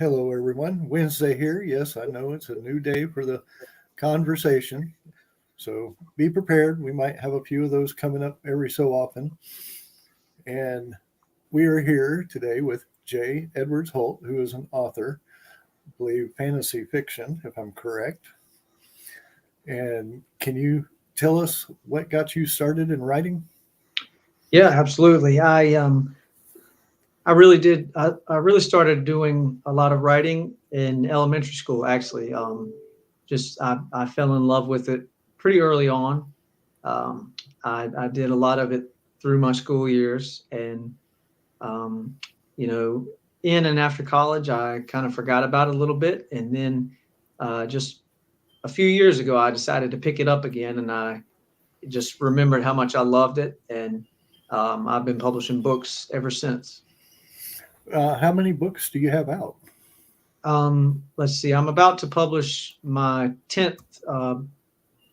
Hello, everyone. Wednesday here. Yes, I know it's a new day for the conversation. So be prepared. We might have a few of those coming up every so often. And we are here today with Jay Edwards Holt, who is an author, I believe fantasy fiction, if I'm correct. And can you tell us what got you started in writing? Yeah, absolutely. I really did. I really started doing a lot of writing in elementary school. Actually, just I fell in love with it pretty early on. I did a lot of it through my school years, and um, you know, in and after college, I kind of forgot about it a little bit, and then just a few years ago, I decided to pick it up again, and I just remembered how much I loved it, and I've been publishing books ever since. How many books do you have out? Let's see, I'm about to publish my 10th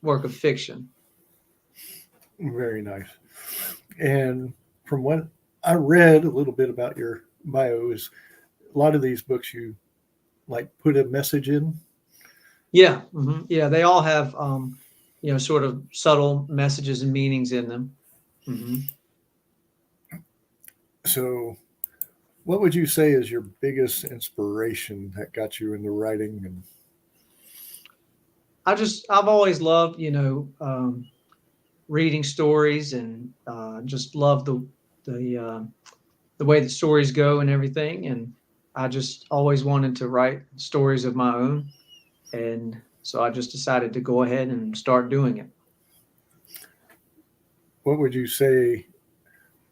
work of fiction. Very nice. And from what I read a little bit about your bio, is a lot of these books you like put a message in. Yeah, yeah, they all have sort of subtle messages and meanings in them. hmm So, what would you say is your biggest inspiration that got you into writing? And I've always loved, reading stories and just love the way that stories go and everything. And I just always wanted to write stories of my own, and so I just decided to go ahead and start doing it. what would you say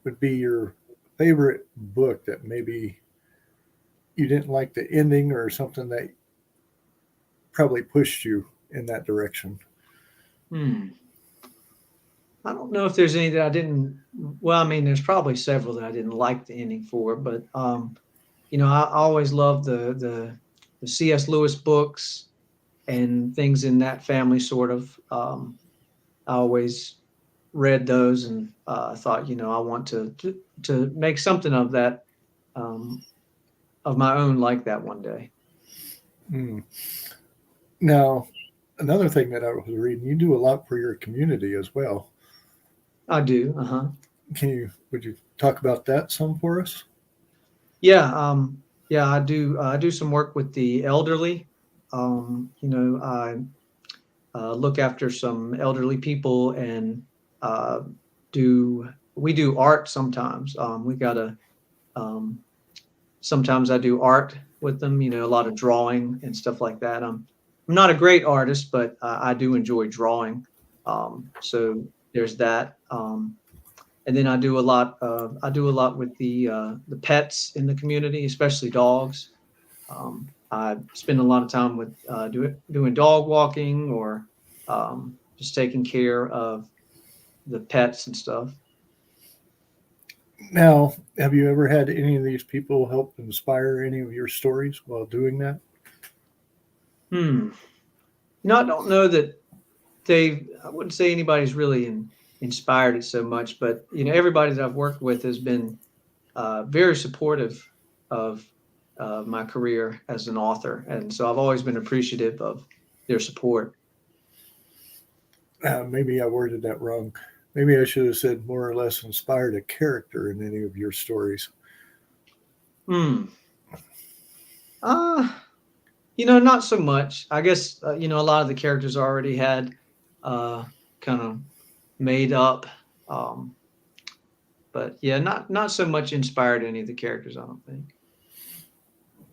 would be your favorite book that maybe you didn't like the ending or something that probably pushed you in that direction? Hmm. I don't know if there's any that I didn't. Well, I mean, there's probably several that I didn't like the ending for, but I always loved the C.S. Lewis books and things in that family. Sort of, I always read those and thought, I want to make something of that, um, of my own, like that one day. Hmm. Now, another thing that I was reading, you do a lot for your community as well. I do. Uh-huh. Would you talk about that some for us? Yeah, yeah, I do. I do some work with the elderly. I look after some elderly people and uh, do we do art sometimes. We got a um, sometimes I do art with them. A lot of drawing and stuff like that. I'm not a great artist, but I do enjoy drawing. So there's that. And then I do a lot with the pets in the community, especially dogs. I spend a lot of time with doing dog walking or just taking care of the pets and stuff. Now, have you ever had any of these people help inspire any of your stories while doing that? Hmm. I don't know that I wouldn't say anybody's really inspired it so much, but everybody that I've worked with has been very supportive of my career as an author, and so I've always been appreciative of their support. Maybe I worded that wrong. Maybe I should have said more or less inspired a character in any of your stories. Hmm. Uh, not so much. I guess a lot of the characters already had uh, kind of made up, um, but yeah, not so much inspired any of the characters. I don't think.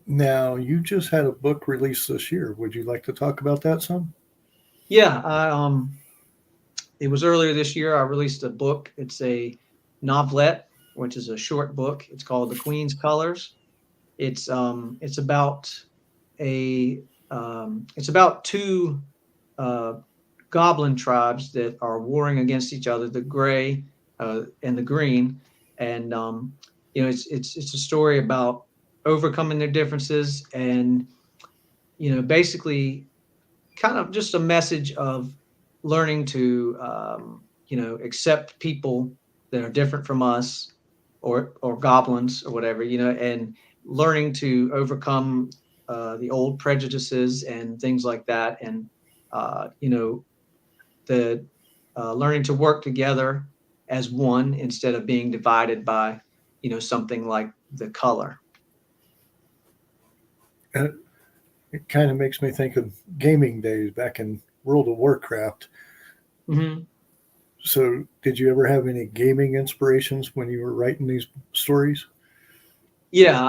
Now, you just had a book released this year. Would you like to talk about that some? Yeah, it was earlier this year. I released a book. It's a novelette, which is a short book. It's called The Queen's Colors. It's about a it's about two uh, goblin tribes that are warring against each other, the gray and the green, and it's a story about overcoming their differences and basically kind of just a message of learning to accept people that are different from us or goblins or whatever, and learning to overcome the old prejudices and things like that, and the learning to work together as one instead of being divided by something like the color. And it kind of makes me think of gaming days back in World of Warcraft. Mm-hmm. So, did you ever have any gaming inspirations when you were writing these stories? Yeah,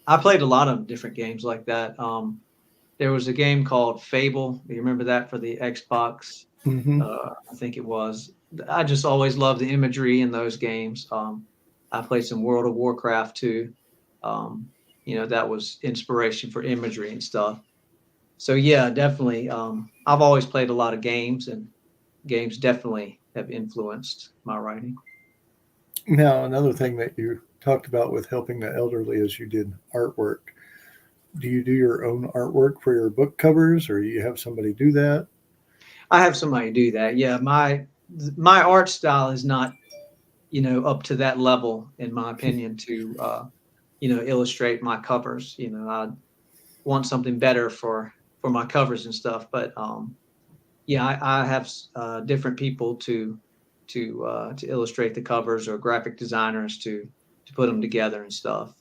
I played a lot of different games like that. There was a game called Fable. Do you remember that, for the Xbox? Mm-hmm. I think it was. I just always loved the imagery in those games. I played some World of Warcraft too. Um, that was inspiration for imagery and stuff. So yeah, definitely. I've always played a lot of games, and games definitely have influenced my writing. Now, another thing that you talked about with helping the elderly is you did artwork. Do you do your own artwork for your book covers, or you have somebody do that? I have somebody do that. Yeah, my art style is not up to that level, in my opinion, to illustrate my covers. I want something better for my covers and stuff. But yeah, I have different people to illustrate the covers, or graphic designers to put them together and stuff.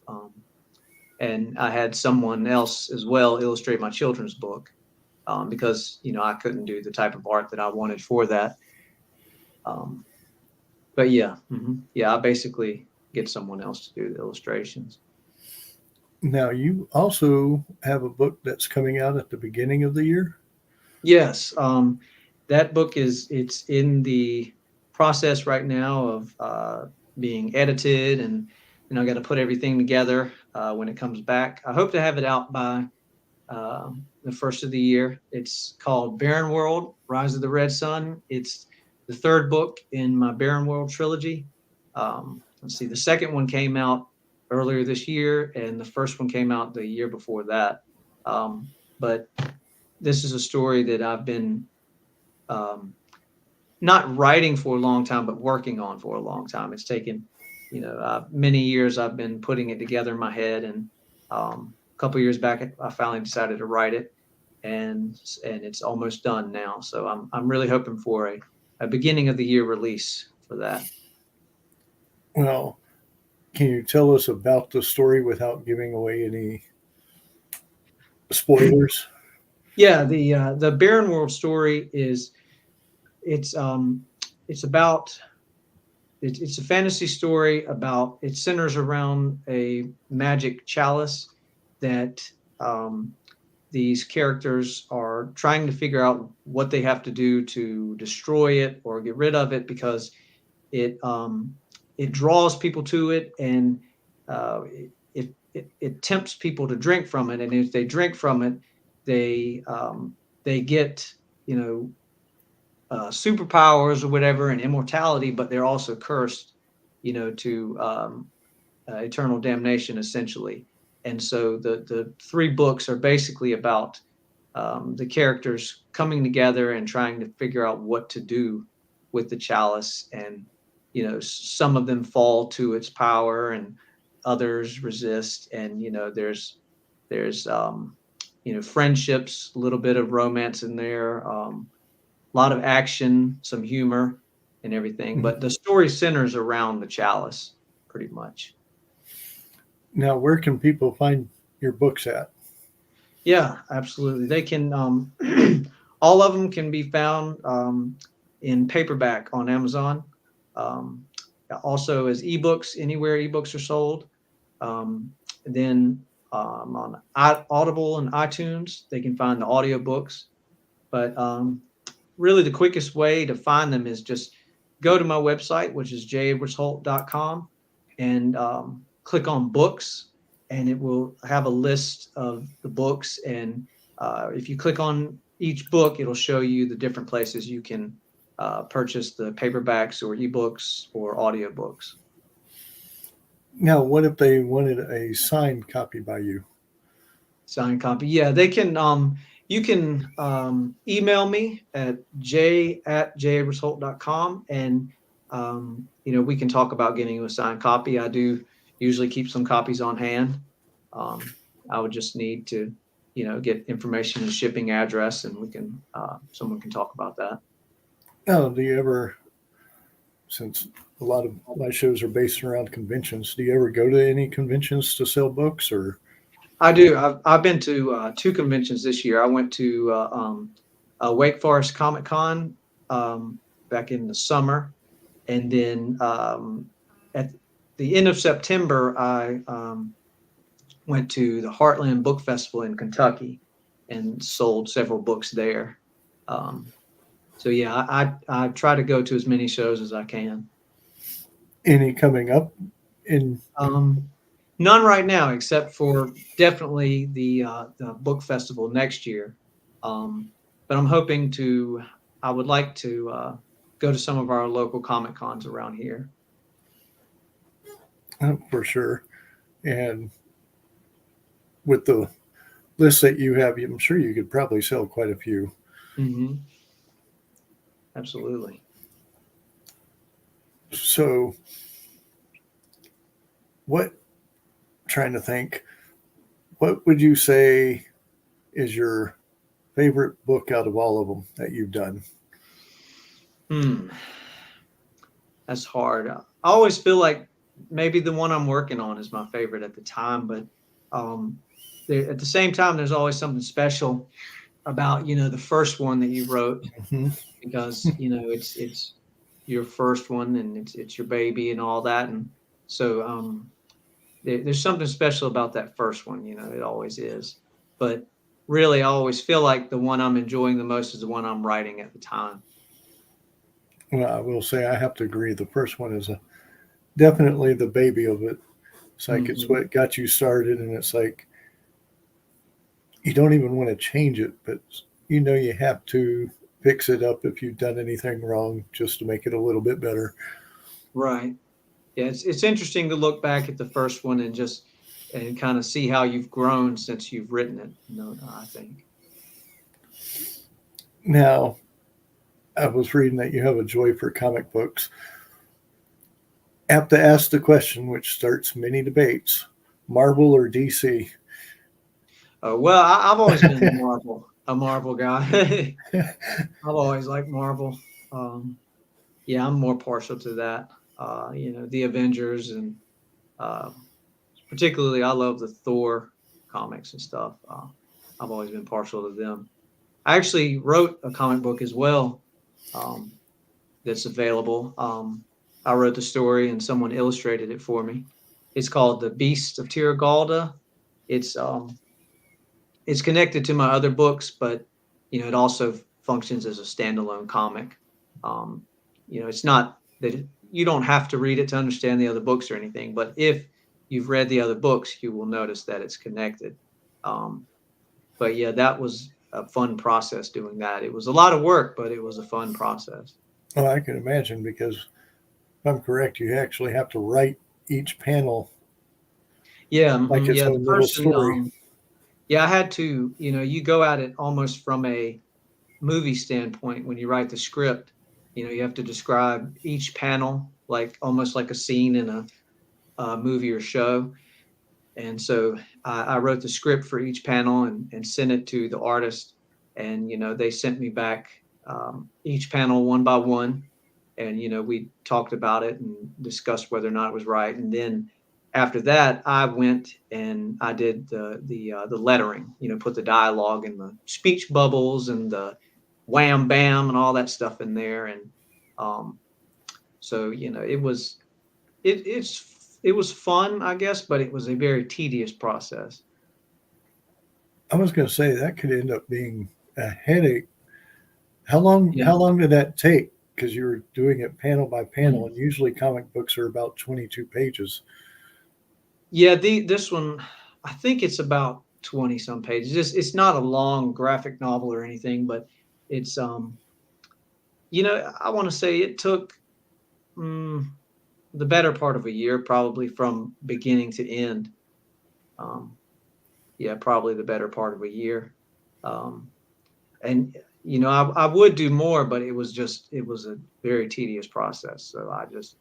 And I had someone else as well illustrate my children's book, because I couldn't do the type of art that I wanted for that. Um, but yeah, yeah, I basically get someone else to do the illustrations. Now, you also have a book that's coming out at the beginning of the year. Yes, that book it's in the process right now of being edited, and I got to put everything together when it comes back. I hope to have it out by the first of the year. It's called Barren World: Rise of the Red Sun. It's the third book in my Barren World trilogy. Let's see, the second one came out earlier this year, and the first one came out the year before that. But this is a story that I've been um, not writing for a long time, but working on for a long time. It's taken, many years. I've been putting it together in my head, and a couple years back, I finally decided to write it, and it's almost done now. So I'm really hoping for a beginning of the year release for that. Well, can you tell us about the story without giving away any spoilers? Yeah, the Barren World story is it's um it's about it's a fantasy story about it centers around a magic chalice that um, these characters are trying to figure out what they have to do to destroy it or get rid of it, because it it draws people to it, and it tempts people to drink from it, and if they drink from it, they get you know superpowers or whatever, and immortality, but they're also cursed, to eternal damnation, essentially. And so the three books are basically about the characters coming together and trying to figure out what to do with the chalice. And some of them fall to its power, and others resist. And there's friendships, a little bit of romance in there. A lot of action, some humor, and everything. Mhm. But the story centers around the chalice, pretty much. Now, where can people find your books at? Yeah, absolutely. They can. All of them can be found in paperback on Amazon. Um, Also as ebooks, anywhere ebooks are sold. Um, then on Audible and iTunes, they can find the audiobooks. But really, the quickest way to find them is just go to my website, which is jaedwardsholt.com, and click on books, and it will have a list of the books. And if you click on each book, it'll show you the different places you can purchase the paperbacks or ebooks or audiobooks. Now, what if they wanted a signed copy by you? Signed copy. Yeah, they can. You can email me at j@jabbersholt.com, and we can talk about getting you a signed copy. I do usually keep some copies on hand. Um, I would just need to, get information and shipping address, and we can someone can talk about that. Now, do you ever, since a lot of my shows are based around conventions, do you ever go to any conventions to sell books or? I do. I've been to two conventions this year. I went to Wake Forest Comic Con back in the summer, and then at the end of September, I went to the Heartland Book Festival in Kentucky and sold several books there. Um, so yeah, I try to go to as many shows as I can. Any coming up in? None right now, except for definitely the book festival next year. But I'm hoping to. I would like to go to some of our local comic cons around here. For sure. And with the list that you have, I'm sure you could probably sell quite a few. Mm-hmm. Absolutely. So, trying to think, what would you say is your favorite book out of all of them that you've done? That's hard. I always feel like maybe the one I'm working on is my favorite at the time, but um, at the same time, there's always something special about the first one that you wrote, Mm-hmm. because it's your first one, and it's your baby and all that, and so there's something special about that first one. It always is. But really, I always feel like the one I'm enjoying the most is the one I'm writing at the time. Well, I will say I have to agree. The first one is definitely the baby of it. It's like it's Hmm. what got you started, and it's like you don't even want to change it, but you have to fix it up if you've done anything wrong just to make it a little bit better. Right. Yeah, it's interesting to look back at the first one and kind of see how you've grown since you've written it. I think. Now, I was reading that you have a joy for comic books. Apt to ask the question which starts many debates: Marvel or DC? Well, I've always been a Marvel guy. I've always liked Marvel. Um, yeah, I'm more partial to that. The Avengers, and uh, particularly I love the Thor comics and stuff. I've always been partial to them. I actually wrote a comic book as well, um, that's available. I wrote the story and someone illustrated it for me. It's called The Beast of Tirgalda. It's um, it's connected to my other books, but it also functions as a standalone comic. Um, it's not that you don't have to read it to understand the other books or anything, but if you've read the other books, you will notice that it's connected. Um, but yeah, that was a fun process doing that. It was a lot of work, but it was a fun process. Oh, I can imagine because if I'm correct, you actually have to write each panel Yeah, like its yeah. The own little person, story. yeah, I had to, you go at it almost from a movie standpoint. When you write the script, you have to describe each panel like almost like a scene in a movie or show. And so I wrote the script for each panel and sent it to the artist. And, they sent me back each panel one by one. And, we talked about it and discussed whether or not it was right. And then after that, I went and I did the lettering, put the dialogue and the speech bubbles and the wham bam and all that stuff in there. And um, so, it was fun, I guess, but it was a very tedious process. I was going to say that could end up being a headache. How long? Yeah. How long did that take? Because you were doing it panel by panel, Mm. and usually comic books are about 22 pages. Yeah, this one, I think it's about 20 some pages. It's not a long graphic novel or anything, but it's I want to say it took mm, the better part of a year, probably from beginning to end. Um, yeah, probably the better part of a year. Um, and I would do more, but it was a very tedious process. So I just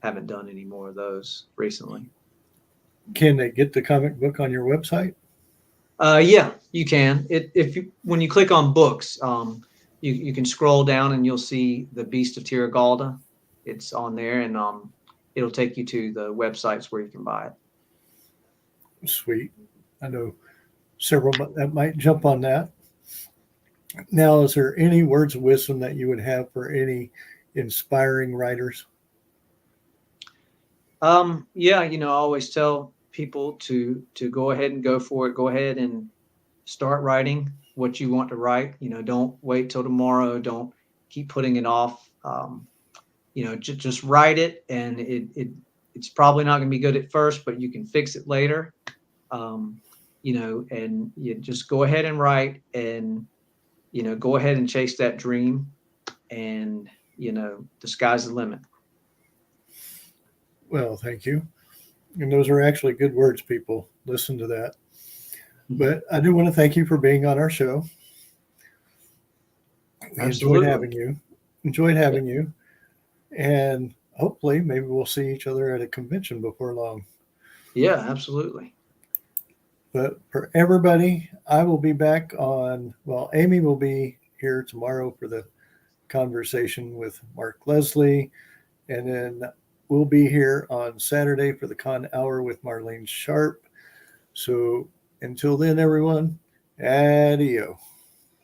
haven't done any more of those recently. Can they get the comic book on your website? Yeah, you can. When you click on books, you can scroll down and you'll see the Beast of Tiragalda. It's on there, and it'll take you to the websites where you can buy it. Sweet. I know several that might jump on that. Now, is there any words of wisdom that you would have for any inspiring writers? Yeah, I always tell people to go ahead and go for it. Go ahead and start writing what you want to write. Don't wait till tomorrow. Don't keep putting it off. Just write it, and it's probably not going to be good at first, but you can fix it later. Um, and you just go ahead and write, and go ahead and chase that dream, and the sky's the limit. Well, thank you. And those are actually good words, people. Listen to that. But I do want to thank you for being on our show. We enjoyed Absolutely. having you. Enjoyed having you. And hopefully, maybe we'll see each other at a convention before long. Yeah, absolutely. But for everybody, I will be back Amy will be here tomorrow for the conversation with Mark Leslie. And then we'll be here on Saturday for the Con Hour with Marlene Sharp. So until then, everyone, adio.